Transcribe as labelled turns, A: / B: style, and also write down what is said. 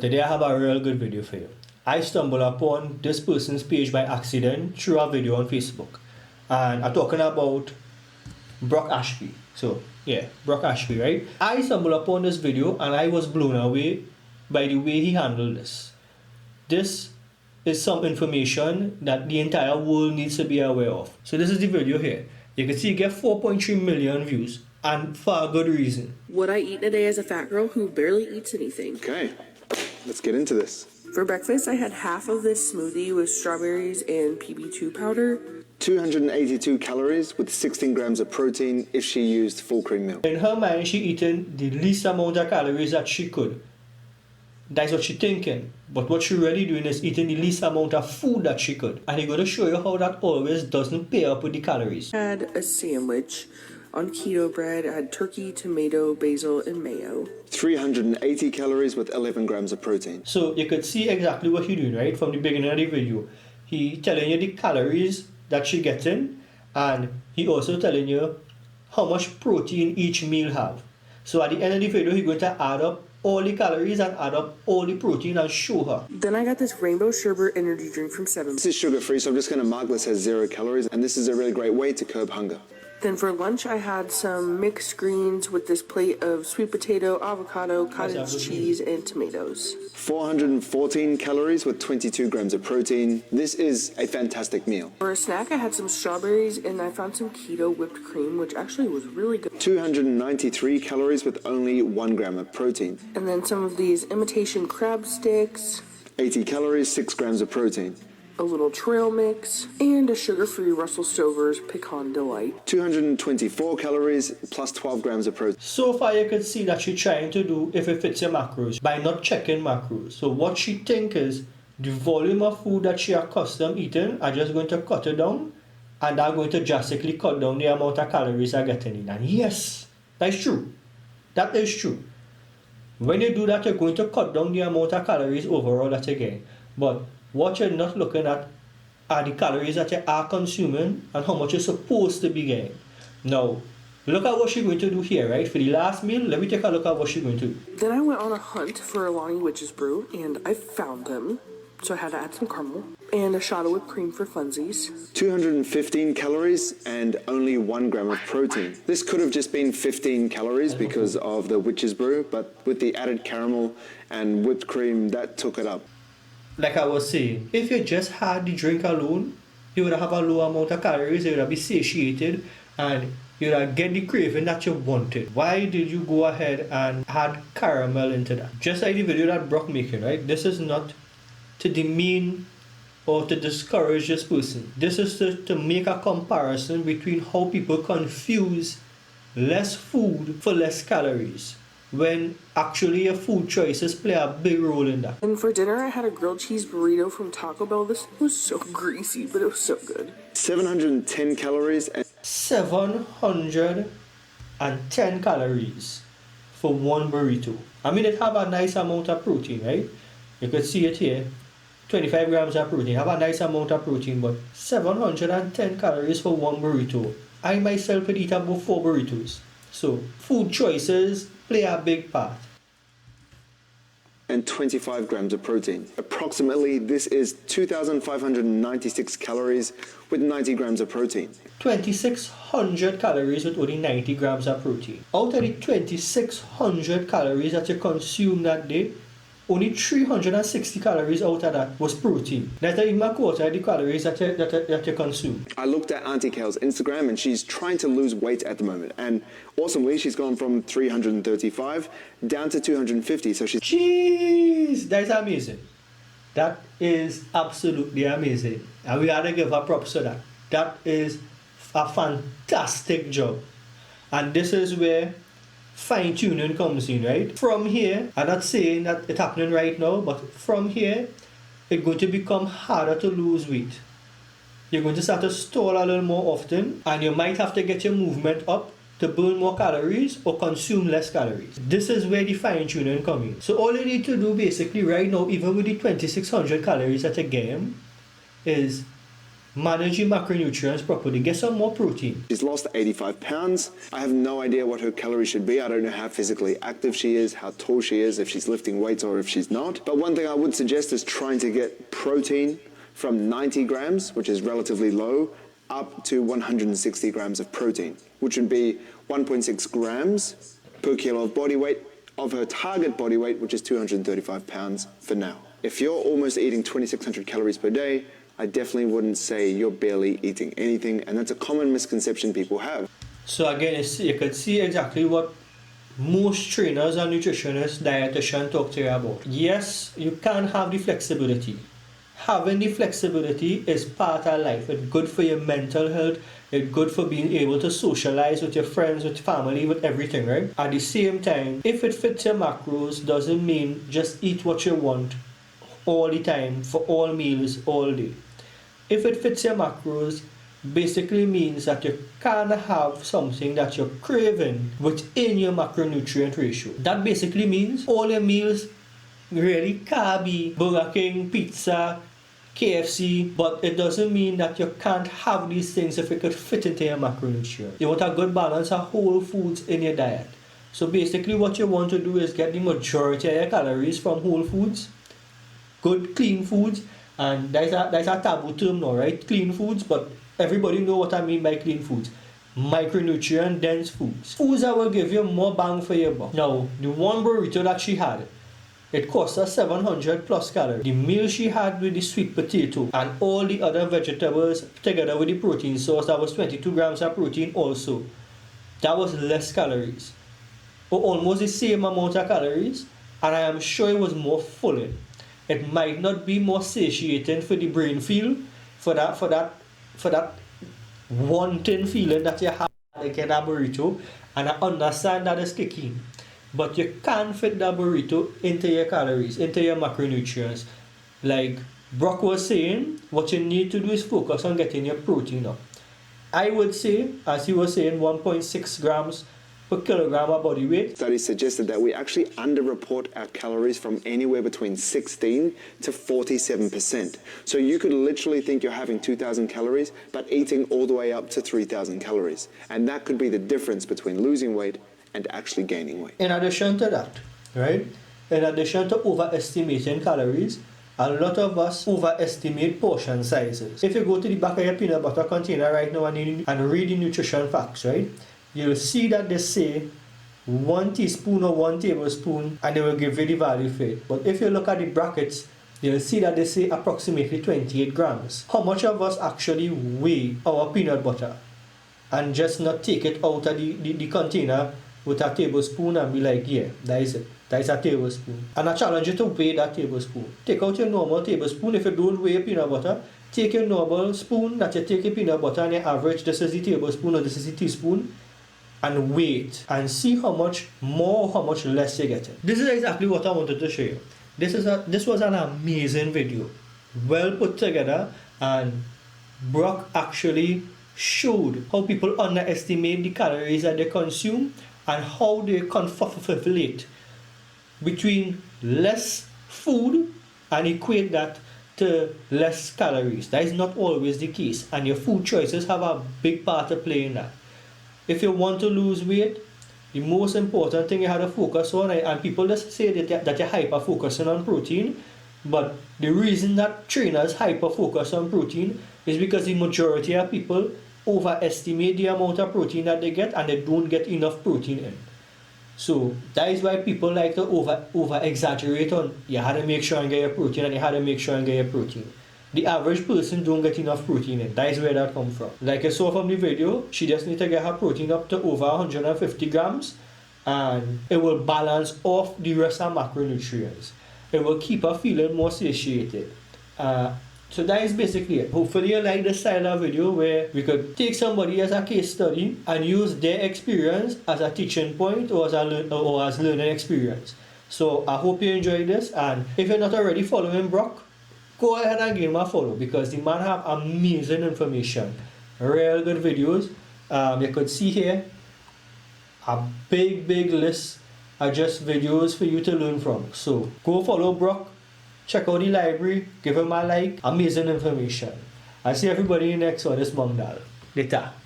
A: Today I have a real good video for you. I stumbled upon this person's page by accident through a video on Facebook. And I'm talking about Brock Ashby. So yeah, Brock Ashby, right? I stumbled upon this video and I was blown away by the way he handled this. This is some information that the entire world needs to be aware of. So this is the video here. You can see you get 4.3 million views, and for a good reason.
B: What I eat today as a fat girl who barely eats anything.
C: Okay, let's get into this.
B: For breakfast, I had half of this smoothie with strawberries and PB2 powder.
C: 282 calories with 16 grams of protein if she used full cream milk.
A: In her mind, she eating the least amount of calories that she could. That's what she's thinking. But what she really doing is eating the least amount of food that she could. And I'm going to show you how that always doesn't pay up with the calories.
B: I had a sandwich on keto bread. I had turkey, tomato, basil, and mayo.
C: 380 calories with 11 grams of protein.
A: So you could see exactly what he's doing, right? From the beginning of the video. He telling you the calories that she getting, and he also telling you how much protein each meal have. So at the end of the video, he's going to add up all the calories and add up all the protein and show her.
B: Then I got this rainbow sherbet energy drink from 7.
C: This is sugar-free, so I'm just going to mark this as 0 calories, and this is a really great way to curb hunger.
B: Then for lunch, I had some mixed greens with this plate of sweet potato, avocado, cottage cheese, and tomatoes.
C: 414 calories with 22 grams of protein. This is a fantastic meal.
B: For a snack, I had some strawberries, and I found some keto whipped cream, which actually was really good.
C: 293 calories with only 1 gram of protein.
B: And then some of these imitation crab sticks.
C: 80 calories, 6 grams of protein.
B: A little trail mix, and a sugar-free Russell Stover's Pecan Delight.
C: 224 calories plus 12 grams of protein.
A: So far you can see that she's trying to do if it fits your macros by not checking macros. So what she think is the volume of food that she accustomed eating are just going to cut it down, and are going to drastically cut down the amount of calories are getting in. And yes, that's true. That is true. When you do that, you're going to cut down the amount of calories overall that you get. But what you're not looking at are the calories that you are consuming and how much you're supposed to be getting. Now, look at what she's going to do here, right? For the last meal, let me take a look at what she's going to do.
B: Then I went on a hunt for a Lonnie Witch's brew, and I found them. So I had to add some caramel and a shot of whipped cream for funsies.
C: 215 calories and only 1 gram of protein. This could have just been 15 calories because of the Witch's brew, but with the added caramel and whipped cream, that took it up.
A: Like I was saying, if you just had the drink alone, you would have a low amount of calories, you would have been satiated, and you would have get the craving that you wanted. Why did you go ahead and add caramel into that? Just like the video that Brock making, right? This is not to demean or to discourage this person. This is to make a comparison between how people confuse less food for less calories, when actually your food choices play a big role in that.
B: And for dinner, I had a grilled cheese burrito from Taco Bell. This was so greasy, but it was so good.
C: 710 calories and
A: 710 calories for one burrito. I mean, it have a nice amount of protein, right? You could see it here. 25 grams of protein. Have a nice amount of protein, but 710 calories for one burrito. I myself would eat about 4 burritos. So, food choices play a big part.
C: and 25 grams of protein. Approximately, this is 2,596 calories with 90 grams of protein.
A: 2,600 calories with only 90 grams of protein. Out of the 2,600 calories that you consume that day, only 360 calories out of that was protein. That's not even a quarter of the calories that you consume.
C: I looked at Auntie Kale's Instagram and she's trying to lose weight at the moment. And awesomely, she's gone from 335 down to 250. So she's...
A: Jeez, that's amazing. That is absolutely amazing. And we gotta give her props to that. That is a fantastic job. And this is where fine-tuning comes in, right? From here, I'm not saying that it's happening right now, but from here, it's going to become harder to lose weight. You're going to start to stall a little more often, and you might have to get your movement up to burn more calories or consume less calories. This is where the fine-tuning comes in. So all you need to do basically right now, even with the 2,600 calories that you gain, is manage your macronutrients properly, get some more protein.
C: She's lost 85 pounds. I have no idea what her calories should be. I don't know how physically active she is, how tall she is, if she's lifting weights or if she's not. But one thing I would suggest is trying to get protein from 90 grams, which is relatively low, up to 160 grams of protein, which would be 1.6 grams per kilo of body weight of her target body weight, which is 235 pounds for now. If you're almost eating 2,600 calories per day, I definitely wouldn't say you're barely eating anything, and that's a common misconception people have.
A: So again, you could see exactly what most trainers and nutritionists, dietitians talk to you about. Yes, you can have the flexibility. Having the flexibility is part of life. It's good for your mental health. It's good for being able to socialize with your friends, with family, with everything, right? At the same time, if it fits your macros, doesn't mean just eat what you want all the time, for all meals, all day. If it fits your macros, basically means that you can have something that you're craving within your macronutrient ratio. That basically means all your meals really carby, Burger King, pizza, KFC, but it doesn't mean that you can't have these things if it could fit into your macronutrient. You want a good balance of whole foods in your diet. So basically what you want to do is get the majority of your calories from whole foods, good clean foods, and that's a taboo term now, right? Clean foods, but everybody know what I mean by clean foods. Micronutrient dense foods. Foods that will give you more bang for your buck. Now, the one burrito that she had, it cost her 700 plus calories. The meal she had with the sweet potato and all the other vegetables together with the protein source, that was 22 grams of protein also. That was less calories, or almost the same amount of calories, and I am sure it was more filling. It might not be more satiating for the brain feel, for that wanting feeling that you have like in a burrito, and I understand that is kicking. But you can fit that burrito into your calories, into your macronutrients. Like Brock was saying, what you need to do is focus on getting your protein up. I would say, as he was saying, 1.6 grams per kilogram of body weight.
C: Studies suggested that we actually underreport our calories from anywhere between 16 to 47%. So you could literally think you're having 2,000 calories, but eating all the way up to 3,000 calories. And that could be the difference between losing weight and actually gaining weight.
A: In addition to that, right? In addition to overestimating calories, a lot of us overestimate portion sizes. If you go to the back of your peanut butter container right now and read the nutrition facts, right? You'll see that they say 1 teaspoon or 1 tablespoon, and they will give you the value for it. But if you look at the brackets, you'll see that they say approximately 28 grams. How much of us actually weigh our peanut butter and just not take it out of the container with a tablespoon and be like, yeah, that is it. That is a tablespoon. And I challenge you to weigh that tablespoon. Take out your normal tablespoon. If you don't weigh your peanut butter, take your normal spoon that you take your peanut butter and you average, this is the tablespoon or this is the teaspoon, and weigh it and see how much more or how much less you're getting. This is exactly what I wanted to show you. This was an amazing video, well put together, and Brock actually showed how people underestimate the calories that they consume and how they confabulate between less food and equate that to less calories. That is not always the case, and your food choices have a big part to play in that. If you want to lose weight, the most important thing you have to focus on, and people just say that you're hyper focusing on protein, but the reason that trainers hyper focus on protein is because the majority of people overestimate the amount of protein that they get and they don't get enough protein in. So that is why people like to over exaggerate on you had to make sure and get your protein and you had to make sure and get your protein. The average person don't get enough protein in. That is where that comes from. Like you saw from the video, she just needs to get her protein up to over 150 grams and it will balance off the rest of macronutrients. It will keep her feeling more satiated. So that is basically it. Hopefully you like this style of video where we could take somebody as a case study and use their experience as a teaching point or as learning experience. So I hope you enjoyed this, and if you're not already following Brock, go ahead and give him a follow because the man have amazing information, real good videos. You could see here a big list of just videos for you to learn from. So go follow Brock. Check out the library, give him a like, amazing information. I'll see everybody next on this Mong Dal. Later.